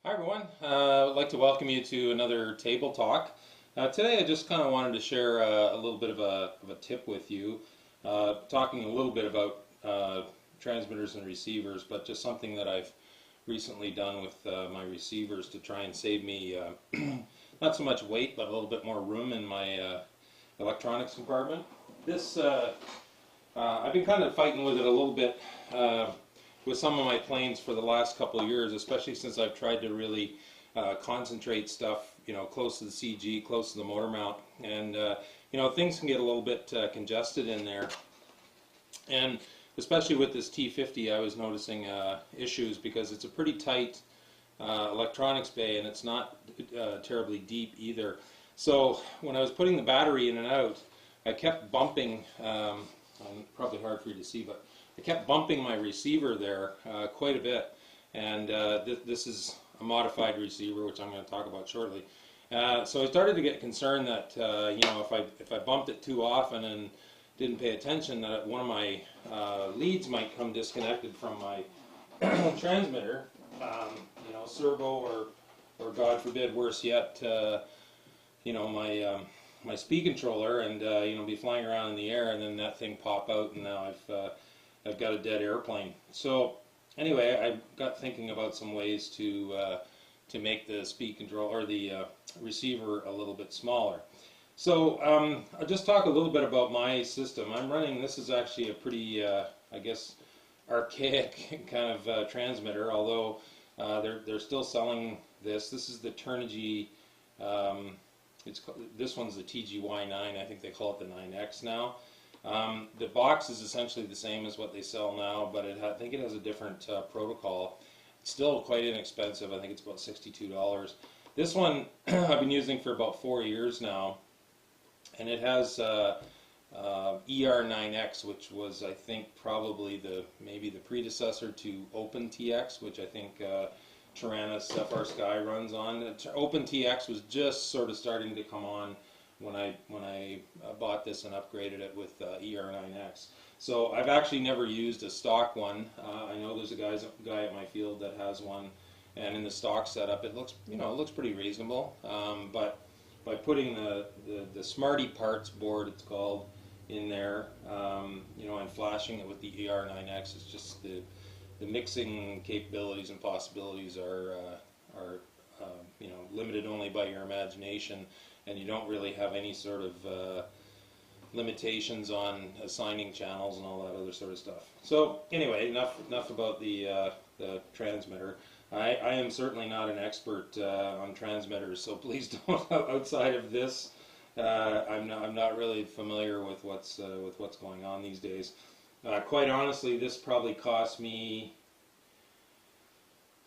Hi everyone, I'd like to welcome you to another table talk. Today I just kind of wanted to share a little bit of a tip with you, talking a little bit about transmitters and receivers, but just something that I've recently done with my receivers to try and save me not so much weight, but a little bit more room in my electronics compartment. This I've been kind of fighting with it a little bit with some of my planes for the last couple of years, especially since I've tried to really concentrate stuff, close to the CG, close to the motor mount, and things can get a little bit congested in there. And especially with this T50, I was noticing issues because it's a pretty tight electronics bay, and it's not terribly deep either. So when I was putting the battery in and out, I kept bumping. Probably hard for you to see, but I kept bumping my receiver there quite a bit, and this is a modified receiver, which I'm going to talk about shortly. So I started to get concerned that if I bumped it too often and didn't pay attention, that one of my leads might come disconnected from my transmitter, servo, or God forbid, worse yet, my speed controller, and be flying around in the air, and then that thing pop out, and now I've got a dead airplane. So anyway, I got thinking about some ways to make the speed control or the receiver a little bit smaller. So I'll just talk a little bit about my system. I'm running. This is actually a pretty, I guess, archaic kind of transmitter. Although they're still selling this. This is the Turnigy. This one's the TGY9. I think they call it the 9X now. The box is essentially the same as what they sell now, but I think it has a different protocol. It's still quite inexpensive. I think it's about $62. This one I've been using for about 4 years now, and it has ER9X, which was, I think, probably maybe the predecessor to OpenTX, which I think Tyrannus Sapphire Sky runs on. OpenTX was just sort of starting to come on when I bought this and upgraded it with ER9X. So I've actually never used a stock one. I know there's a guy at my field that has one, and in the stock setup it looks pretty reasonable. But by putting the Smarty Parts board, it's called, in there, and flashing it with the ER9X, it's just the mixing capabilities and possibilities are limited only by your imagination, and you don't really have any sort of limitations on assigning channels and all that other sort of stuff. So anyway, enough about the transmitter. I am certainly not an expert on transmitters, so please don't. Outside of this, I'm not really familiar with what's going on these days. Quite honestly, this probably cost me,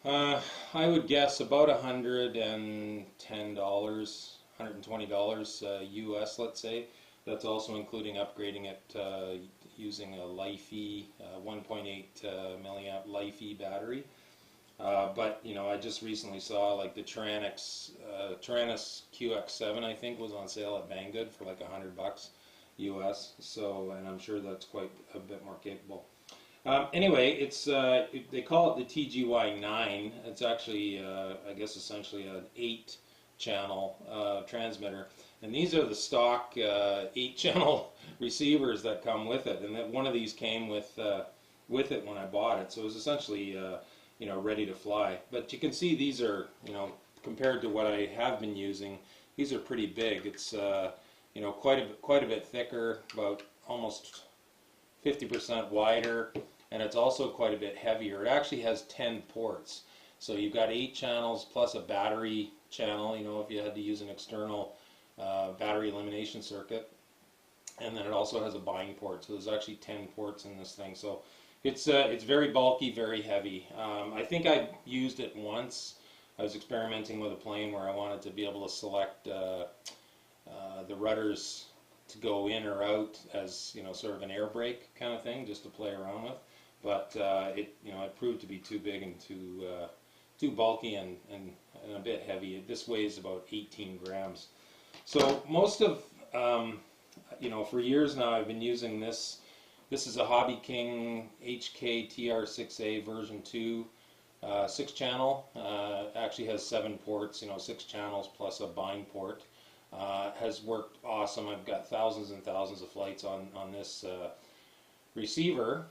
I would guess, about $110, $120 US, let's say. That's also including upgrading it using a LiFi 1.8 milliamp LiFi battery. But I just recently saw like the Tyrannus QX7, I think, was on sale at Banggood for like $100 US. So, and I'm sure that's quite a bit more capable. Anyway, it's they call it the TGY9. It's actually, I guess, essentially an 8-channel transmitter, and these are the stock 8-channel receivers that come with it. And that one of these came with it when I bought it, so it was essentially ready to fly. But you can see these are, compared to what I have been using, these are pretty big. It's quite a bit thicker, about almost 50% wider, and it's also quite a bit heavier. It actually has 10 ports, so you've got 8 channels plus a battery channel, if you had to use an external battery elimination circuit, and then it also has a bind port, so there's actually 10 ports in this thing. So it's very bulky, very heavy. I think I used it once. I was experimenting with a plane where I wanted to be able to select the rudders to go in or out as sort of an air brake kind of thing, just to play around with. But it proved to be too big and too bulky and a bit heavy. This weighs about 18 grams. So most of for years now I've been using this. This is a Hobby King HK TR6A version 2 6 channel, actually has 7 ports, 6 channels plus a bind port. Has worked awesome. I've got thousands and thousands of flights on this receiver.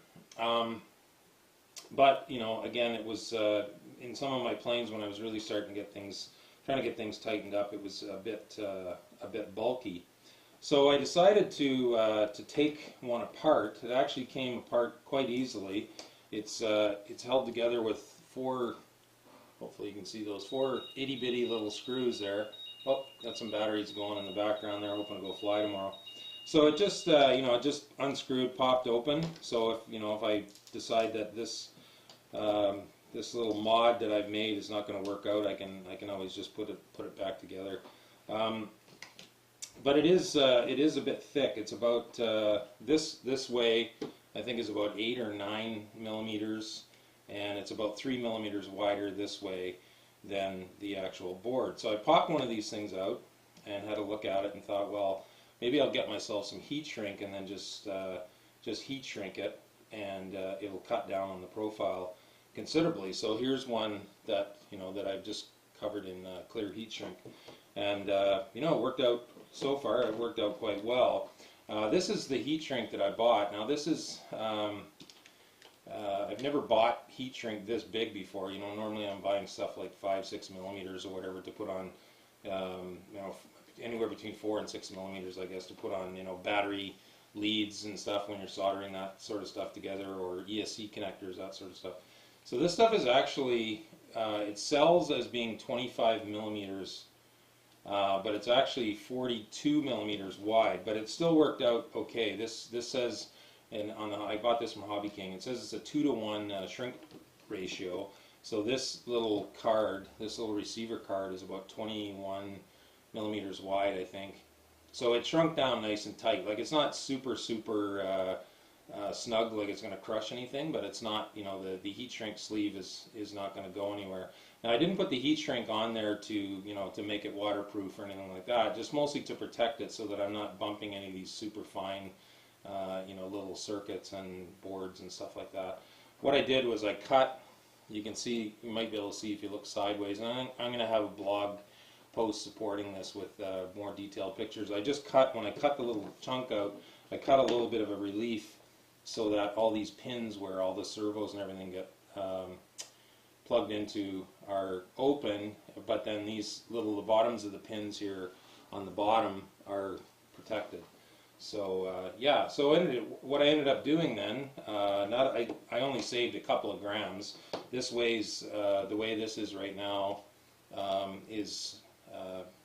But again, it was in some of my planes when I was really starting to get things, trying to get things tightened up, it was a bit bulky. So I decided to take one apart. It actually came apart quite easily. It's held together with 4, hopefully you can see those 4 itty bitty little screws there. Oh, got some batteries going in the background there, hoping to go fly tomorrow. So it just it just unscrewed, popped open. So if I decide that this this little mod that I've made is not going to work out, I can always just put it back together. But it is a bit thick. It's about this way, I think, is about 8 or 9 millimeters, and it's about 3 millimeters wider this way than the actual board. So I popped one of these things out and had a look at it and thought, well, maybe I'll get myself some heat shrink and then just heat shrink it, and it'll cut down on the profile considerably. So here's one that that I've just covered in clear heat shrink, and it worked out so far. It worked out quite well. This is the heat shrink that I bought. Now this is I've never bought heat shrink this big before. Normally I'm buying stuff like 5-6 millimeters or whatever to put on, anywhere between 4 and 6 millimeters, I guess, to put on, battery leads and stuff when you're soldering that sort of stuff together, or ESC connectors, that sort of stuff. So this stuff is actually, it sells as being 25 millimeters, but it's actually 42 millimeters wide, but it still worked out okay. This says, and I bought this from Hobby King, it says it's a 2-to-1 shrink ratio. So this little card, this little receiver card, is about 21 millimeters wide, I think. So it shrunk down nice and tight. Like, it's not super snug, like it's going to crush anything, but it's not, the heat shrink sleeve is not going to go anywhere. Now, I didn't put the heat shrink on there to to make it waterproof or anything like that, just mostly to protect it so that I'm not bumping any of these super fine little circuits and boards and stuff like that. What I did was I cut, you can see, you might be able to see if you look sideways, and I'm going to have a blog post supporting this with more detailed pictures. I just cut, when I cut the little chunk out, I cut a little bit of a relief so that all these pins where all the servos and everything get plugged into are open, but then the bottoms of the pins here on the bottom are protected. So yeah, so what I ended up doing then, I only saved a couple of grams. This weighs, the way this is right now, is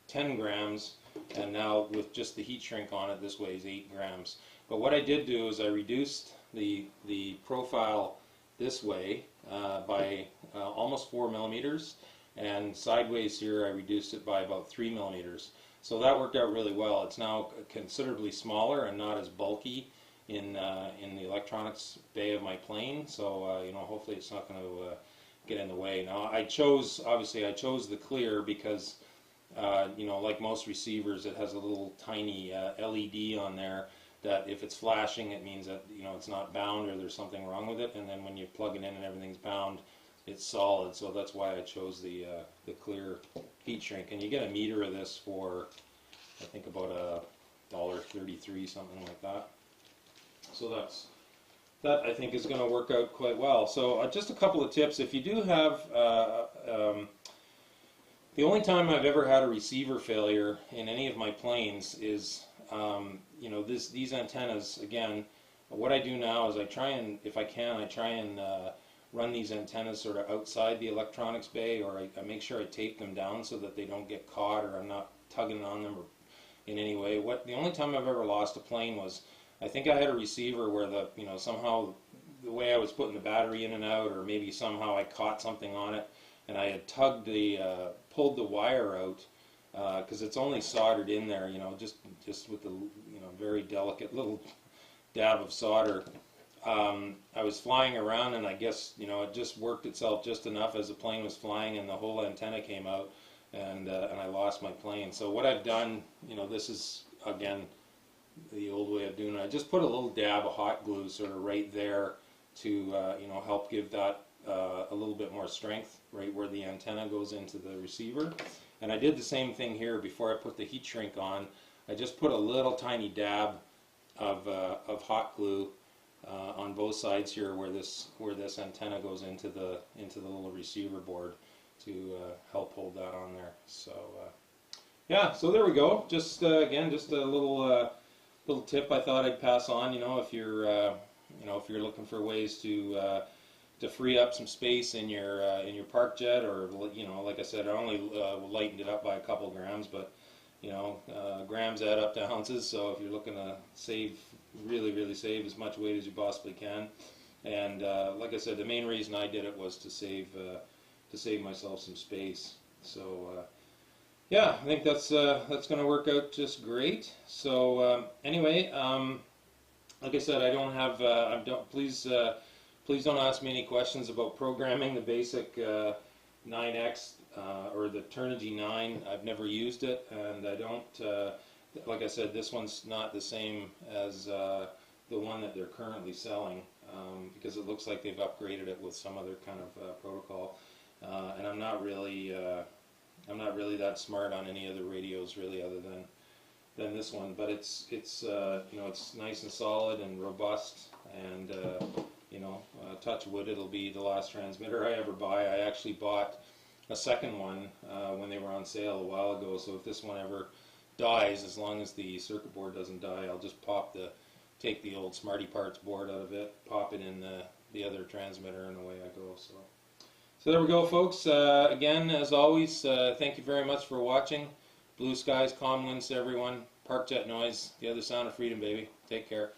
10 grams, and now with just the heat shrink on it, this weighs 8 grams. But what I did do is I reduced the profile this way by almost 4 millimeters, and sideways here I reduced it by about 3 millimeters. So that worked out really well. It's now considerably smaller and not as bulky in the electronics bay of my plane. So hopefully it's not going to get in the way. Now obviously I chose the clear because like most receivers, it has a little tiny LED on there that if it's flashing, it means that it's not bound or there's something wrong with it. And then when you plug it in and everything's bound, it's solid. So that's why I chose the clear heat shrink. And you get a meter of this for, I think, about $1.33, something like that. So that I think is going to work out quite well. So just a couple of tips. If you do have the only time I've ever had a receiver failure in any of my planes is these antennas. Again, what I do now is I try and, if I can, I try and run these antennas sort of outside the electronics bay, or I make sure I tape them down so that they don't get caught or I'm not tugging on them or in any way. The only time I've ever lost a plane was, I think I had a receiver where somehow the way I was putting the battery in and out, or maybe somehow I caught something on it, and I had pulled the wire out, because it's only soldered in there, just with the very delicate little dab of solder. I was flying around, and I guess it just worked itself just enough as the plane was flying, and the whole antenna came out, and I lost my plane. So what I've done, this is again the old way of doing it. I just put a little dab of hot glue sort of right there to help give that a little bit more strength right where the antenna goes into the receiver. And I did the same thing here before I put the heat shrink on. I just put a little tiny dab of hot glue on both sides here where this antenna goes into the little receiver board to help hold that on there. So yeah, so there we go. Just again, just a little tip I thought I'd pass on. You know, if you're looking for ways to free up some space in your park jet, or you know, like I said, I only lightened it up by a couple grams, but you know, grams add up to ounces. So if you're looking to save, really save as much weight as you possibly can, and like I said, the main reason I did it was to save myself some space. So yeah, I think that's going to work out just great. So anyway, like I said, I don't have please don't ask me any questions about programming the basic 9X or the Turnigy 9. I've never used it, and I don't, like I said, this one's not the same as the one that they're currently selling, because it looks like they've upgraded it with some other kind of protocol, and I'm not really that smart on any other radios really, other than this one. But it's you know, it's nice and solid and robust, and you know, touch wood, it'll be the last transmitter I ever buy. I actually bought a second one when they were on sale a while ago, so if this one ever dies, as long as the circuit board doesn't die, I'll just take the old Smarty Parts board out of it, pop it in the other transmitter, and away I go. So there we go, folks. Again, as always, thank you very much for watching. Blue skies, calm winds to everyone. Park jet noise, the other sound of freedom, baby. Take care.